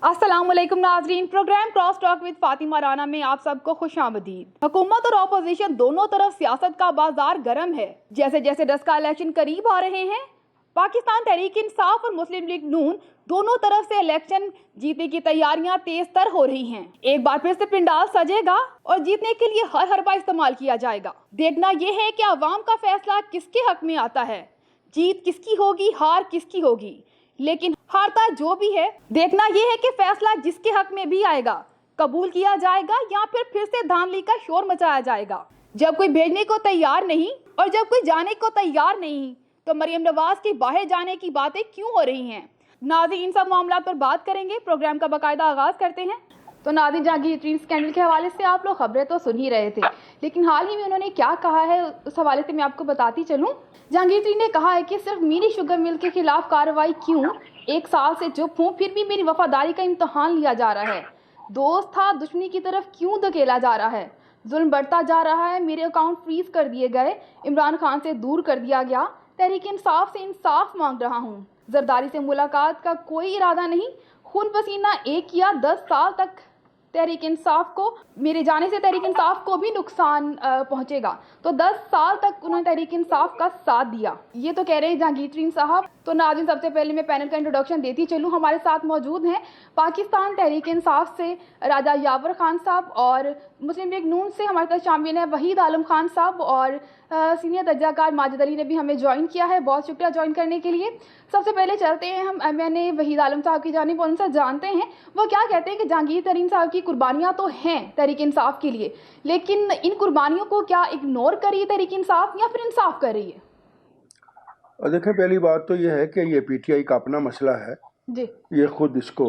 अस्सलामुअलैकुम नाजरीन, programme Cross Talk with Fatima Rana में आप सबको खुशामदीद। हुकूमत और अपोजिशन दोनों तरफ सियासत का बाजार गर्म है। जैसे जैसे 10 का इलेक्शन करीब आ रहे हैं, पाकिस्तान तहरीक इंसाफ और मुस्लिम लीग नून दोनों तरफ से इलेक्शन जीतने की तैयारियां तेज तर हो रही हैं। एक बार फिर से पिंडाल सजेगा और जीतने के लिए हर हरबा इस्तेमाल किया जाएगा। देखना यह है कि अवाम का फैसला किसके हक में आता है, जीत किसकी होगी, हार किसकी होगी। लेकिन हारता जो भी है, देखना यह है कि फैसला जिसके हक में भी आएगा कबूल किया जाएगा या फिर से धांधली का शोर मचाया जाएगा। जब कोई भेजने को तैयार नहीं और जब कोई जाने को तैयार नहीं, तो मरियम नवाज की बाहर जाने की बातें क्यों हो रही हैं? नाज़रीन, इन सब मामला पर बात करेंगे। प्रोग्राम का बाकायदा आगाज करते हैं। तो नाज़रीन, जहांगीर स्कैंडल के हवाले से आप लोग खबरें तो सुन ही रहे थे, लेकिन हाल ही में उन्होंने क्या कहा है उस हवाले से मैं आपको बताती चलूं। जहांगीर ने कहा है कि सिर्फ मीरी शुगर मिल के खिलाफ कार्रवाई क्यों, 1 साल से चुप हूँ, फिर भी मेरी वफादारी का इम्तहान लिया जा रहा है। दोस्त था दुश्मनी की तरफ क्यों धकेला जा रहा है? जुल्म बढ़ता जा रहा है, मेरे अकाउंट फ्रीज कर दिए गए, इमरान खान से दूर कर दिया गया, तहरीक इंसाफ से इंसाफ मांग रहा हूँ। जरदारी से मुलाकात का कोई इरादा नहीं, खून पसीना एक किया, 10 साल तक तहरीक इंसाफ को, मेरे जाने से तहरीक इंसाफ को भी नुकसान पहुंचेगा। तो 10 साल तक उन्होंने तहरीक इंसाफ का साथ दिया, ये तो कह रहे हैं जहांगीर साहब। तो नाज़रीन, सबसे पहले मैं पैनल का इंट्रोडक्शन देती चलूँ। हमारे साथ मौजूद हैं पाकिस्तान तहरीक इंसाफ से राजा यावर खान साहब, और मुस्लिम लीग नून से हमारे साथ शामिल हैं वहीद आलम खान साहब, और सीनियर तज्जाकार माजिद अली ने भी हमें ज्वाइन किया है। बहुत शुक्रिया ज्वाइन करने के लिए। सबसे पहले चलते हैं हम, मैंने वहीद आलम साहब की जानिब उनसे जानते हैं वो क्या कहते हैं कि जहांगीर तरीन साहब की कुर्बानियाँ तो हैं तहरीक इंसाफ के लिए, लेकिन इन कुर्बानियों को क्या इग्नोर करी तहरीक इंसाफ या फिर इंसाफ कर रही है? देखें, पहली बात तो यह है कि ये पीटीआई का अपना मसला है जी। ये खुद इसको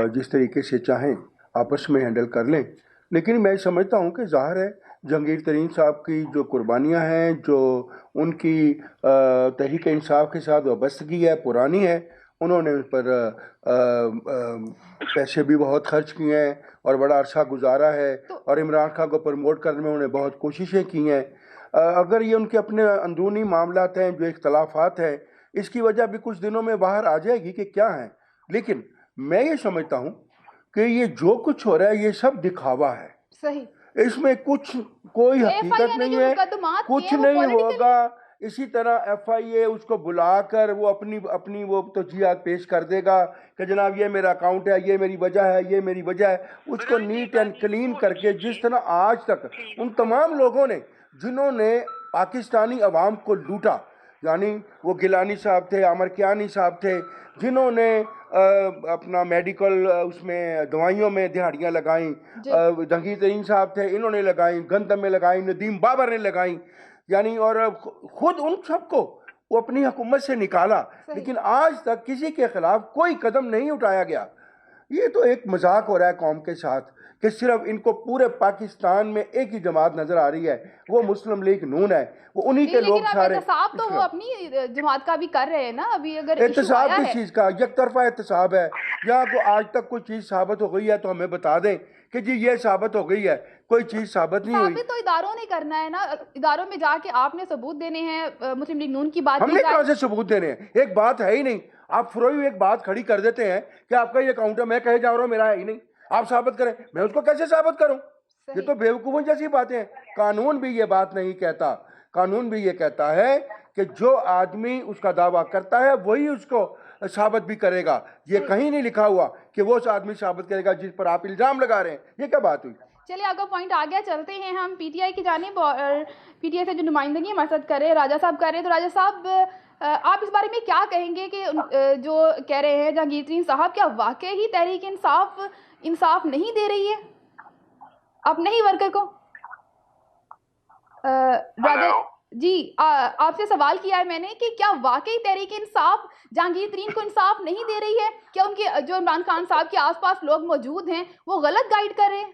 जिस तरीके से चाहें आपस में हैंडल कर लें, लेकिन मैं समझता हूँ कि ज़ाहिर है जहांगीर तरीन साहब की जो कुर्बानियाँ हैं, जो उनकी तहरीक इंसाफ के साथ वाबस्तगी है, पुरानी है। उन्होंने उन पर पैसे भी बहुत खर्च किए हैं और बड़ा अरसा गुजारा है, और इमरान खान को प्रमोट करने में उन्होंने बहुत कोशिशें की हैं। अगर ये उनके अपने अंदरूनी मामलात हैं, जो इख्तलाफात हैं, इसकी वजह भी कुछ दिनों में बाहर आ जाएगी कि क्या है। लेकिन मैं ये समझता हूँ कि ये जो कुछ हो रहा है ये सब दिखावा है। सही, इसमें कोई हकीकत नहीं है, कुछ नहीं होगा। इसी तरह FIA उसको बुलाकर वो अपनी वो तौजीहात पेश कर देगा कि जनाब ये मेरा अकाउंट है, ये मेरी वजह है, ये मेरी वजह है। उसको नीट एंड क्लीन करके, जिस तरह आज तक उन तमाम लोगों ने जिन्होंने पाकिस्तानी अवाम को लूटा, यानी वो गिलानी साहब थे, आमर कियानी साहब थे, जिन्होंने अपना मेडिकल उसमें दवाइयों में दिहाड़ियाँ लगाई, जहांगीर तरीन साहब थे, इन्होंने लगाई, गंदम में लगाई, नदीम बाबर ने लगाई, यानी और खुद उन सबको वो अपनी हुकूमत से निकाला, लेकिन आज तक किसी के खिलाफ कोई कदम नहीं उठाया गया। ये तो एक मजाक हो रहा है कौम के साथ कि सिर्फ इनको पूरे पाकिस्तान में एक ही जमात नजर आ रही है, वो मुस्लिम लीग नून है, वो उन्हीं के लोग सारे। एहतसाब तो वो अपनी जमात का भी कर रहे हैं ना। अभी अगर एहतसाब किस चीज का? एक तरफा एहतसाब है। या तो आज तक कोई चीज साबित हो गई है तो हमें बता दें कि जी ये साबित हो गई है। कोई चीज साबित नहीं हुई तो इदारों ने करना है ना, इदारों में जाके आपने सबूत देने हैं। मुस्लिम लीग नून की बात हमने कहां से सबूत देने हैं? एक बात है ही नहीं। आप फरोई एक बात खड़ी कर देते हैं कि आपका ये अकाउंट है, मैं कहे जा रहा हूं मेरा है ही नहीं, आप साबित करें। मैं उसको कैसे साबित करूं? ये तो बेवकूफों जैसी बातें हैं। कानून भी ये बात नहीं कहता। कानून भी ये कहता है कि जो आदमी उसका दावा करता है वही उसको साबित भी करेगा। ये कहीं नहीं लिखा हुआ कि वो आदमी साबित करेगा जिस पर आप इल्जाम लगा रहे हैं। ये क्या बात हुई? चलिए, आपका पॉइंट आ गया। चलते हैं हम PTI की जानिब, और PTI से जो नुमाइंदगी हमारे साथ कर रहे हैं राजा साहब कर रहे हैं। तो राजा साहब, आप इस बारे में क्या कहेंगे कि जो कह रहे हैं जहांगीर तरीन साहब, क्या वाकई ही तहरीक इंसाफ नहीं दे रही है अपने ही वर्कर को? राजा जी, आपसे सवाल किया है मैंने कि क्या वाकई तहरीक इंसाफ जहांगीर तरीन को इंसाफ नहीं दे रही है? क्या उनके जो इमरान खान साहब के आसपास लोग मौजूद हैं वो गलत गाइड कर रहे हैं?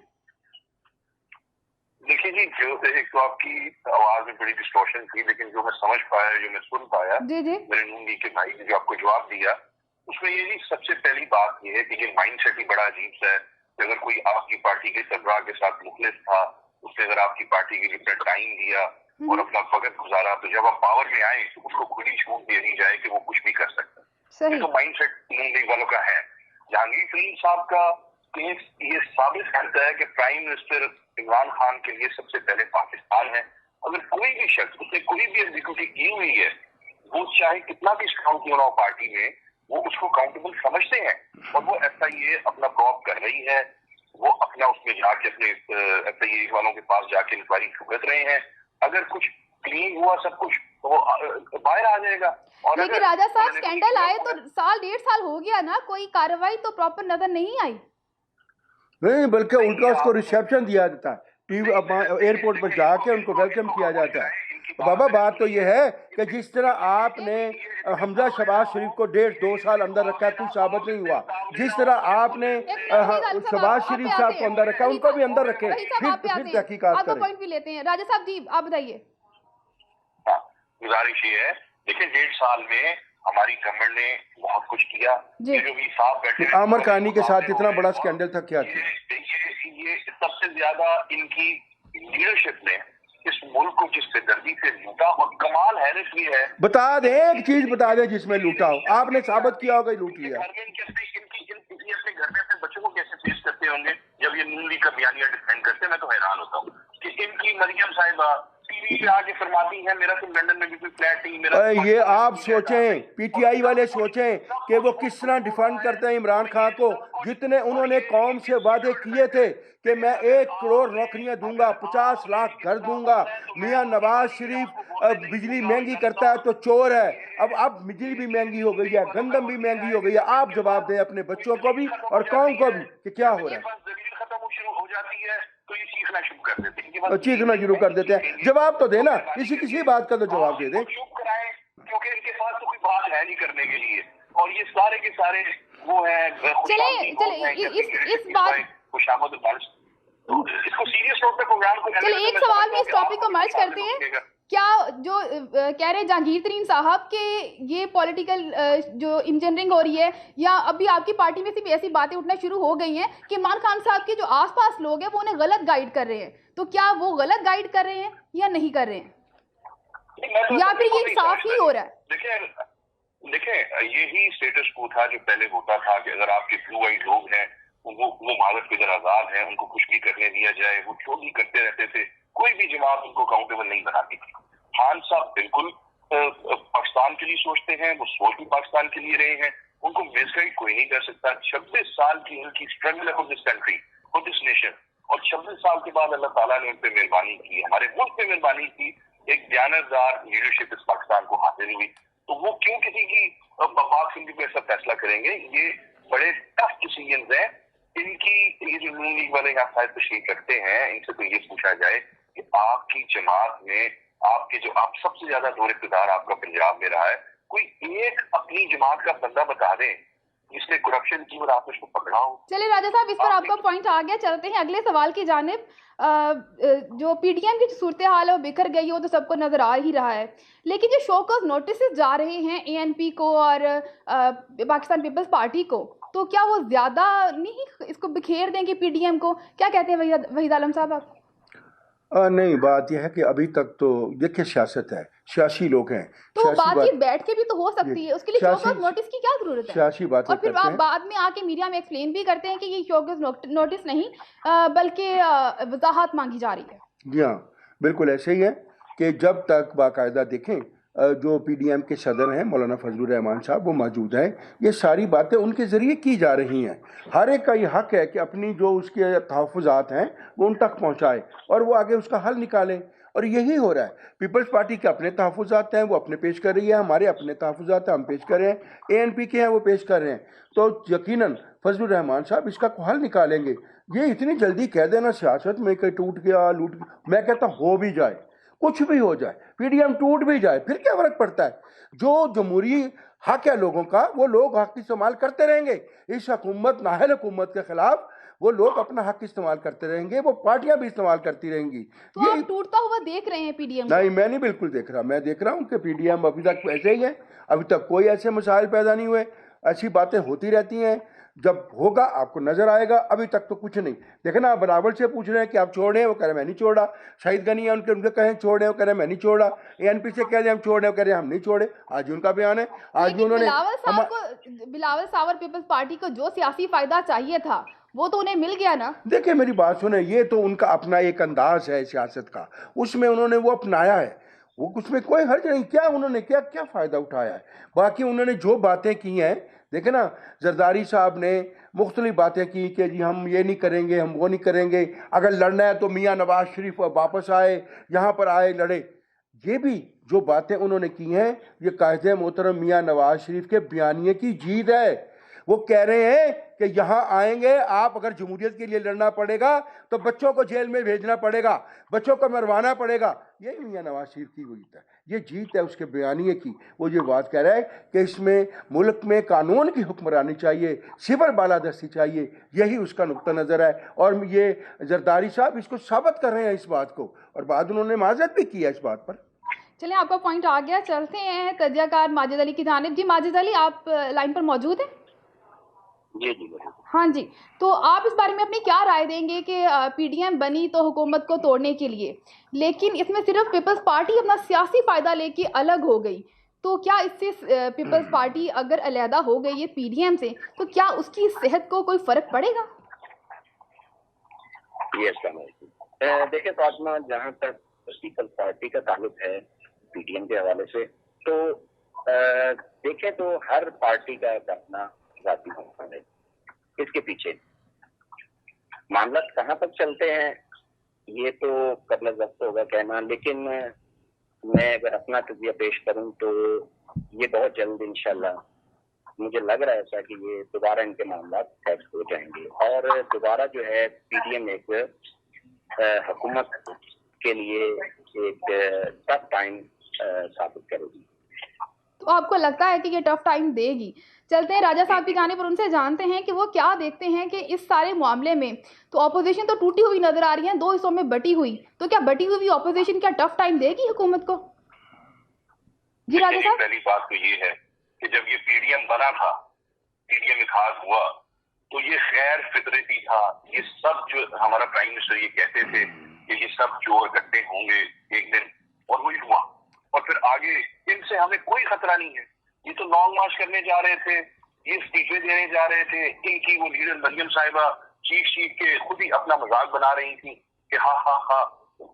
देखिए जी, जो एक तो आपकी आवाज में बड़ी डिस्टॉर्शन थी, लेकिन जो मैं समझ पाया, जो मैं सुन पाया, मेरे नून लीग के भाई ने जो आपको जवाब दिया, उसमें ये जी सबसे पहली बात ये है कि ये माइंडसेट ही बड़ा अजीब सा है कि अगर कोई आपकी पार्टी के सरबराह के साथ मुखलिस था, उसने अगर आपकी पार्टी के लिए टाइम दिया और अपना वक्त गुजारा, तो जब आप पावर में आए तो उसको खुली छूट दे दी जाए कि वो कुछ भी कर सकता है। ये तो माइंडसेट नून लीग वालों का है। जहांगीर तरीन साहब का केस ये साबित करता है कि प्राइम मिनिस्टर इमरान खान के लिए सबसे पहले पाकिस्तान है। अगर कोई भी शख्स उसने कोई भी एग्जीक्यूटिव की हुई है, वो चाहे कितना भी स्ट्रॉन्ग क्यों ना हो पार्टी में, वो उसको काउंटेबल समझते हैं और वो FIA अपना प्रॉप कर रही है, वो अपना उसमें जाके अपने FIA वालों के पास जाके इंक्वायरी भुगत रहे हैं। अगर कुछ क्लीन हुआ सब कुछ तो वो बाहर आ जाएगा। और लेकिन राजा साहब स्कैंडल आए तो साल 1.5 साल हो गया ना, कोई कार्रवाई तो प्रॉपर नजर नहीं आई। नहीं, बल्कि उल्टा उसको रिसेप्शन दिया जाता है, एयरपोर्ट पर जाके उनको वेलकम किया जाता है। बाबा बात तो ये है कि जिस तरह आपने हमजा शहबाज शरीफ को 1.5-2 साल अंदर रखा, कुछ साबित नहीं हुआ, जिस तरह आपने शहबाज शरीफ साहब को अंदर रखा, उनको भी अंदर रखें, फिर तहकीकात करें। पॉइंट भी लेते हैं। राजा साहब जी आप बताइए। गुजारिश ये है, देखिए 1.5 साल में हमारी गवर्नमेंट ने बहुत कुछ किया। ये जो भी साहब बैठे आमिर खानी के साथ इतना बड़ा स्कैंडल था, क्या था? ये सबसे ज्यादा इनकी लीडरशिप ने इस मुल्क को जिस बेदर्दी से लूटा, और कमाल हैरत ये है, बता दे एक चीज बता दे जिसमें लूटा हो, आपने साबित किया होगा लूट लिया। घर में अपने घर में अपने बच्चों को कैसे फेस करते होंगे जब ये नून लीग का बयानिया डिफेंड करते हैं। मैं तो हैरान होता हूँ कि इनकी मरियम साहिबा टीवी पे आके फरमाती है मेरा तो लंदन में भी कोई फ्लैट नहीं, मेरा ये आप सोचें, PTI वाले सोचें कि वो किस तरह डिफेंड करते हैं इमरान खान को, जितने उन्होंने कौम से वादे किए थे कि मैं 1 करोड़ नौकरियां दूंगा, 50 लाख घर दूंगा। मियां नवाज शरीफ बिजली महंगी करता है तो चोर है। अब बिजली भी महंगी हो गई है, गंदम भी महंगी हो गई है। आप जवाब दें अपने बच्चों को भी और कौम को भी कि क्या हो रहा है। खत्म शुरू हो जाती है तो ये चीखना शुरू कर देते हैं, चीखना शुरू कर देते हैं। जवाब तो देना, किसी बात का तो जवाब दे दें। चुप कराएं, क्योंकि इनके पास तो कोई बात है नहीं करने के लिए, और ये सारे के सारे वो है। चले इस बात खुशामद इसको सीरियस नोट पे प्रोग्राम को चलिए एक सवाल में इस टॉपिक को मर्ज करते हैं। क्या जो कह रहे जहांगीर तरीन साहब के ये पॉलिटिकल जो इंजीनियरिंग हो रही है, या अभी आपकी पार्टी में सिर्फ ऐसी बातें उठना शुरू हो गई हैं कि इमरान खान साहब के जो आसपास लोग हैं वो उन्हें गलत गाइड कर रहे हैं, तो क्या वो गलत गाइड कर रहे हैं या नहीं कर रहे हैं, या फिर ये साफ ही हो रहा है? देखिए यही स्टेटस को था जो पहले होता था कि अगर आपके ब्लू आइड लोग हैं वो मादक के आजाद हैं, उनको कुछ भी करने दिया जाए, वो जो भी करते रहते थे, कोई भी जमात उनको काउंटेबल नहीं बनाती थी। खान साहब बिल्कुल पाकिस्तान के लिए सोचते हैं, वो सोच भी पाकिस्तान के लिए रहे हैं, उनको मिसगाइड कोई नहीं कर सकता। 26 साल की उनकी स्ट्रगल है for this country, for this nation, और 26 साल के बाद अल्लाह ताला ने उन पर मेहरबानी की, हमारे मुल्क पे मेहरबानी की, एक दयानतदार लीडरशिप इस पाकिस्तान को हासिल हुई। तो वो क्यों किसी की पाक सिंधी पे ऐसा फैसला करेंगे? ये बड़े टफ डिसीजन है इनकी। ये जो नून लीग वाले यहाँ शायद तशरीफ रखते हैं, इनसे तो ये पूछा जाए कि आपकी जमात में आपके जो आप सबसे ज्यादा दौर इक़्तिदार आपका पंजाब में रहा है, कोई एक अपनी जमात का बंदा बता दें जिसने करप्शन की और आपने उसको पकड़ा हो। चलिए राजा साहब इस पर आपका पॉइंट आ गया, चलते हैं अगले सवाल की जानिब। जो PDM की सूरत हाल है वो बिखर गई हो तो सबको नजर आ ही रहा है, लेकिन जो शोकॉज नोटिस जा रहे हैं ANP को और पाकिस्तान पीपल्स पार्टी को, तो क्या वो ज्यादा नहीं इसको बिखेर देंगे PDM को? क्या कहते हैं वहीद आलम साहब आप? नहीं, बात यह है कि अभी तक तो देखिए सियासत है, सियासी लोग हैं, तो बातचीत बैठ के भी तो हो सकती है, उसके लिए शोकॉज नोटिस की क्या जरूरत है? सियासी बातें और फिर आप बाद में आके मीडिया में एक्सप्लेन भी करते हैं कि ये शोकॉज नोटिस नहीं बल्कि वजाहत मांगी जा रही है। जी हाँ, बिल्कुल ऐसे ही है कि जब तक बाकायदा देखें जो PDM के सदर हैं मौलाना फजलुर रहमान साहब वो मौजूद हैं, ये सारी बातें उनके ज़रिए की जा रही हैं। हर एक का ये हक है कि अपनी जो उसके तहफ़्फ़ुज़ात हैं वो उन तक पहुँचाए और वो आगे उसका हल निकालें, और यही हो रहा है। पीपल्स पार्टी के अपने तहफ़्फ़ुज़ात हैं वो अपने पेश कर रही है, हमारे अपने तहफ़्फ़ुज़ात हैं हम पेश कर रहे हैं, ANP के हैं वो पेश कर रहे हैं, तो यकीनन फजलुर रहमान साहब इसका हल निकालेंगे। ये इतनी जल्दी कह देना सियासत में कि टूट गया लूट, मैं कहता हो भी जाए, कुछ भी हो जाए, PDM टूट भी जाए, फिर क्या फर्क पड़ता है? जो जमहूरी हक है लोगों का वो लोग हक इस्तेमाल करते रहेंगे। इस हुकूमत नाहल हुकूमत के खिलाफ वो लोग अपना हक इस्तेमाल करते रहेंगे, वो पार्टियां भी इस्तेमाल करती रहेंगी। तो आप टूटता हुआ देख रहे हैं PDM? नहीं, मैं नहीं बिल्कुल देख रहा, मैं देख रहा हूँ कि PDM अभी तक ऐसे ही है, अभी तक कोई ऐसे मसाइल पैदा नहीं हुए, ऐसी बातें होती रहती हैं। जब होगा आपको नजर आएगा। अभी तक तो कुछ नहीं। देखे ना, आप बिलावल से पूछ रहे हैं कि आप छोड़ रहे हैं, वो कह रहे हैं मैं नहीं छोड़ा। शहीद गनी है, उनके कहें छोड़ रहे हैं, वो कह रहे हैं मैं नहीं छोड़ा। एएनपी से कह रहे हैं हम छोड़ रहे हैं, वो कह रहे हैं हम नहीं छोड़े। आज उनका बयान है, आज भी उन्होंने बिलावल सावर पीपल्स पार्टी को जो सियासी फायदा चाहिए था वो तो उन्हें मिल गया ना। देखिए मेरी बात सुने, ये तो उनका अपना एक अंदाज है सियासत का, उसमें उन्होंने वो अपनाया है, वो उसमें कोई हर्ज नहीं। क्या उन्होंने क्या क्या फ़ायदा उठाया है? बाकी उन्होंने जो बातें की हैं, देखे ना, जरदारी साहब ने मुख्तलिफ बातें की कि जी हम ये नहीं करेंगे, हम वो नहीं करेंगे, अगर लड़ना है तो मियाँ नवाज शरीफ वापस आए, यहाँ पर आए लड़े। ये भी जो बातें उन्होंने की हैं, ये कायदे मोहतरम मियाँ नवाज शरीफ के बयानिए की जीत है। वो कह रहे हैं कि यहाँ आएंगे आप, अगर जमहूरियत के लिए लड़ना पड़ेगा तो बच्चों को जेल में भेजना पड़ेगा, बच्चों को मरवाना पड़ेगा। यही मियाँ नवाज शरीफ की जीत है, ये जीत है उसके बयानिए की। वो ये बात कह रहा है कि इसमें मुल्क में कानून की हुक्मरानी चाहिए, सिविल बालादस्ती चाहिए, यही उसका नुक्ता नज़र है। और ये जरदारी साहब इसको साबित कर रहे हैं इस बात को, और बाद उन्होंने माजरत भी किया इस बात पर। चलिए, आपका पॉइंट आ गया। चलते हैं तजियाकार माजिद अली की जानिब। जी माजिद अली, आप लाइन पर मौजूद हैं? जी हाँ जी, तो आप इस बारे में अपनी क्या राय देंगे कि पीडीएम बनी तो हुकूमत को तोड़ने के लिए, लेकिन इसमें सिर्फ पीपल्स पार्टी अपना सियासी फायदा लेके अलग हो गई, तो क्या इससे पीपल्स पार्टी अगर अलहदा हो गई है पीडीएम से, तो क्या उसकी सेहत को कोई फर्क पड़ेगा? देखिए फातिमा, जहाँ तक पीपल्स पार्टी का ताल्लुक है पीडीएम के हवाले से, तो देखें तो हर पार्टी का अपना जाती मकसद है। इसके पीछे मामला कहाँ तक चलते हैं ये तो कबल वक्त होगा कहना, लेकिन मैं अगर अपना तजिया पेश करूं तो ये बहुत जल्द इंशाल्लाह मुझे लग रहा है ऐसा कि ये दोबारा इनके मामला तय हो जाएंगे और दोबारा जो है पीडीएम एक हुकूमत के लिए एक टफ टाइम साबित करेगी। तो आपको लगता है कि ये टफ टाइम देगी? चलते हैं राजा साहब की जानिब पर, उनसे जानते हैं कि वो क्या देखते हैं कि इस सारे मामले में तो अपोजिशन तो टूटी हुई नजर आ रही है, दो हिस्सों में बटी हुई, तो क्या बटी हुई अपोजिशन क्या टफ टाइम देगी हुकूमत को? जी राजा साहब। पहली बात तो ये है कि जब ये पीडीएम बना था, पीडीएम इत्तेहाद हुआ, तो ये गैर फितरती था। ये सब जो हमारा प्राइम मिनिस्टर ये कहते थे कि ये सब चोर इकट्ठे होंगे एक दिन, और वही हुआ। और फिर आगे इनसे हमें कोई खतरा नहीं है। ये तो लॉन्ग मार्च करने जा रहे थे, ये इस्तीफे देने जा रहे थे। इनकी वो लीडर मरियम साहिबा चीख के खुद ही अपना मजाक बना रही थी कि हाँ हाँ हाँ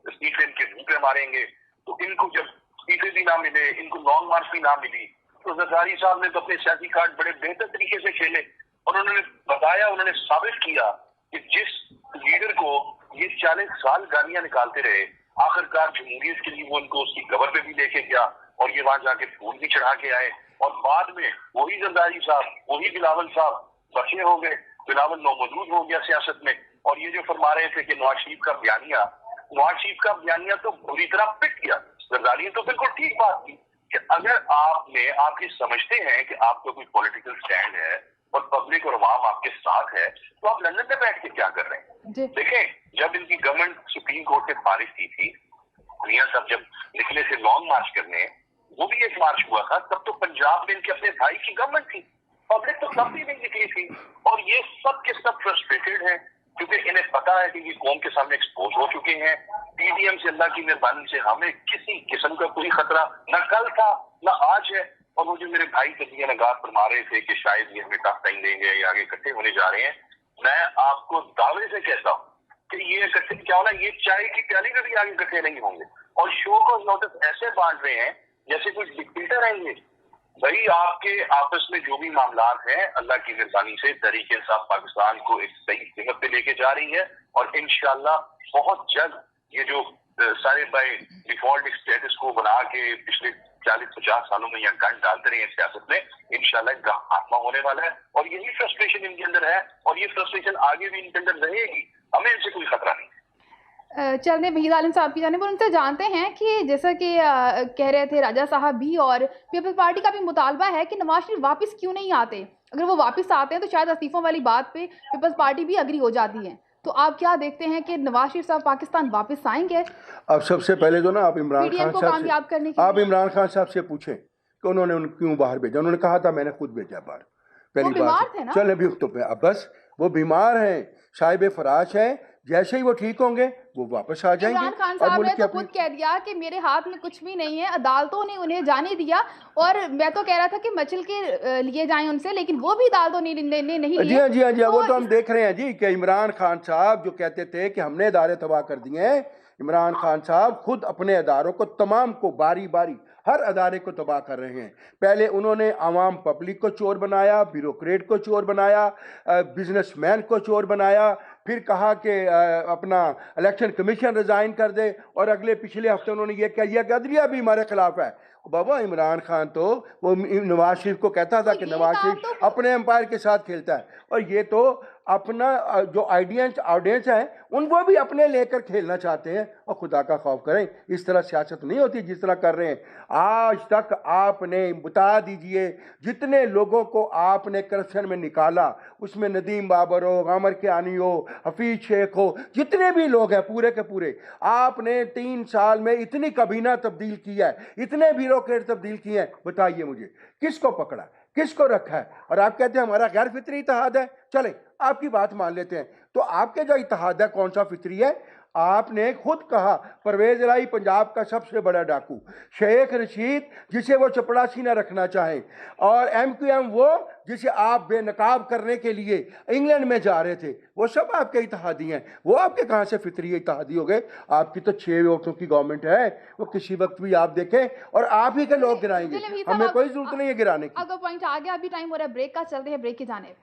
इस्तीफे इनके मुंह पे मारेंगे। तो इनको जब इस्तीफे भी ना मिले, इनको लॉन्ग मार्च भी ना मिली, तो जरदारी साहब ने तो अपने सियासी कार्ड बड़े बेहतर तरीके से खेले और उन्होंने बताया, उन्होंने साबित किया कि जिस लीडर को ये 40 साल गालियां निकालते रहे, आखिरकार जमहूरियत के लिए वो उनको उसकी कबर पे भी लेके गया और ये वहां जाके फूल भी चढ़ा के आए। और बाद में वही जरदारी साहब, वही बिलावल साहब बचे हो गए, बिलावल नौमौजूद हो गया सियासत में। और ये जो फरमा रहे थे कि नवाज शरीफ का बयानिया तो बुरी तरह पिट गया। जरदारी ने तो बिल्कुल ठीक बात की कि अगर आप ये समझते हैं कि आपका कोई पॉलिटिकल स्टैंड है और पब्लिक और अवाम आपके साथ है, तो आप लंदन में बैठ के क्या कर रहे हैं? देखें, जब इनकी गवर्नमेंट सुप्रीम कोर्ट से खारिज की थी, मियां साहब जब निकले थे लॉन्ग मार्च करने, वो भी एक मार्च हुआ था, तब तो पंजाब में इनके अपने भाई की गवर्नमेंट थी, पब्लिक तो तब भी नहीं निकली थी। और ये सब के सब फ्रस्ट्रेटेड हैं क्योंकि इन्हें पता है कि ये कौम के सामने एक्सपोज हो चुके हैं। पीडीएम से अल्लाह की मेहरबानी से हमें किसी किस्म का कोई खतरा न कल था न आज है। और वो जो मेरे भाई तजिया नगार फरमा रहे थे कि शायद ये हमें टफ टाइम देंगे या आगे इकट्ठे होने जा रहे हैं, मैं आपको दावे से कहता हूँ कि ये इकट्ठे क्या होना, ये चाय की प्याली में भी आगे इकट्ठे नहीं होंगे। और शो को नोटिस ऐसे बांट रहे हैं जैसे कुछ डिक्टेटर हैं ये। भाई आपके आपस में जो भी मामलात हैं, अल्लाह की मेहरबानी से तहरीक इंसाफ पाकिस्तान को एक सही सिमत पे लेके जा रही है और इंशाल्लाह बहुत जल्द ये जो सारे बाय डिफॉल्ट स्टेटस को बना के पिछले 40-50 सालों में यहाँ गंढ डालते रहे हैं सियासत में, इंशाल्लाह इनका खात्मा होने वाला है। और यही फ्रस्ट्रेशन इनके अंदर है और ये फ्रस्ट्रेशन आगे भी इनके अंदर रहेगी, हमें इनसे कोई खतरा नहीं। चलने वहीद आलम साहब की जानिब, उनसे जानते हैं कि जैसा कि कह रहे थे राजा साहब भी और पीपल्स पार्टी का भी मुतालबा है कि नवाज शरीफ वापस क्यों नहीं आते। अगर वो वापस आते हैं तो शायद इस्तीफों वाली बात पे पीपल्स पार्टी भी अग्री हो जाती है। तो आप क्या देखते हैं कि नवाज शरीफ साहब पाकिस्तान वापस आएंगे? अब सबसे पहले तो ना आप इमरान खान साहब से पूछें कि उन्होंने क्यों बाहर भेजा। उन्होंने कहा था मैंने खुद भेजा बाहर, पहली बात है ना? चल अभी तो अब बस वो बीमार हैं, साहिब फराश हैं, जैसे ही वो ठीक होंगे वो वापस आ जाएंगे। इमरान खान साहब ने तो खुद कह दिया कि मेरे हाथ में कुछ भी नहीं है, अदालतों ने उन्हें जाने दिया, और मैं तो कह रहा था कि मचल के लिए जाएं उनसे, लेकिन वो भी अदालतों ने नहीं लिए। जी हाँ जी हाँ जी, वो तो हम देख रहे हैं जी कि इमरान खान साहब जो कहते थे कि हमने इदारे तबाह कर दिए हैं, इमरान खान साहब खुद अपने अदारों को तमाम को बारी बारी हर अदारे को तबाह कर रहे हैं। पहले उन्होंने आवाम पब्लिक को चोर बनाया, ब्यूरोक्रेट को चोर बनाया, बिजनेसमैन को चोर बनाया, फिर कहा कि अपना इलेक्शन कमीशन रिजाइन कर दे, और अगले पिछले हफ्ते उन्होंने ये कह दिया कि अदलिया भी हमारे खिलाफ है। बाबा इमरान खान तो वो नवाज शरीफ को कहता था कि नवाज शरीफ अपने एम्पायर के साथ खेलता है, और ये तो अपना जो ऑडियंस है उनको भी अपने लेकर खेलना चाहते हैं। और खुदा का खौफ करें, इस तरह सियासत नहीं होती जिस तरह कर रहे हैं। आज तक आपने बता दीजिए जितने लोगों को आपने करप्शन में निकाला, उसमें नदीम बाबर हो, गामर कियानी हो, हफीज शेख हो, जितने भी लोग हैं पूरे के पूरे, आपने 3 साल में इतनी कबीना तब्दील किया है, इतने ब्यूरोक्रेट तब्दील किए हैं। बताइए मुझे किसको पकड़ा, किसको रखा है? और आप कहते हैं हमारा गैर फितरी इत्तेहाद है। चले आपकी बात मान लेते हैं, तो आपके जो इत्तेहाद है कौन सा फितरी है? आपने खुद कहा परवेज इलाही पंजाब का सबसे बड़ा डाकू, शेख रशीद जिसे वो चपड़ासी न रखना चाहें, और MQM वो जिसे आप बेनकाब करने के लिए इंग्लैंड में जा रहे थे, वो सब आपके इत्तेहादी हैं। वो आपके कहाँ से फितरी इत्तेहादी हो गए? आपकी तो 6 वोटों की गवर्नमेंट है, वो किसी वक्त भी आप देखें और आप ही के लोग गिराएंगे, हमें कोई जरूरत नहीं है गिराने की। अगर पॉइंट आ गया, अभी टाइम हो रहा है ब्रेक का, चलते हैं ब्रेक की जाने।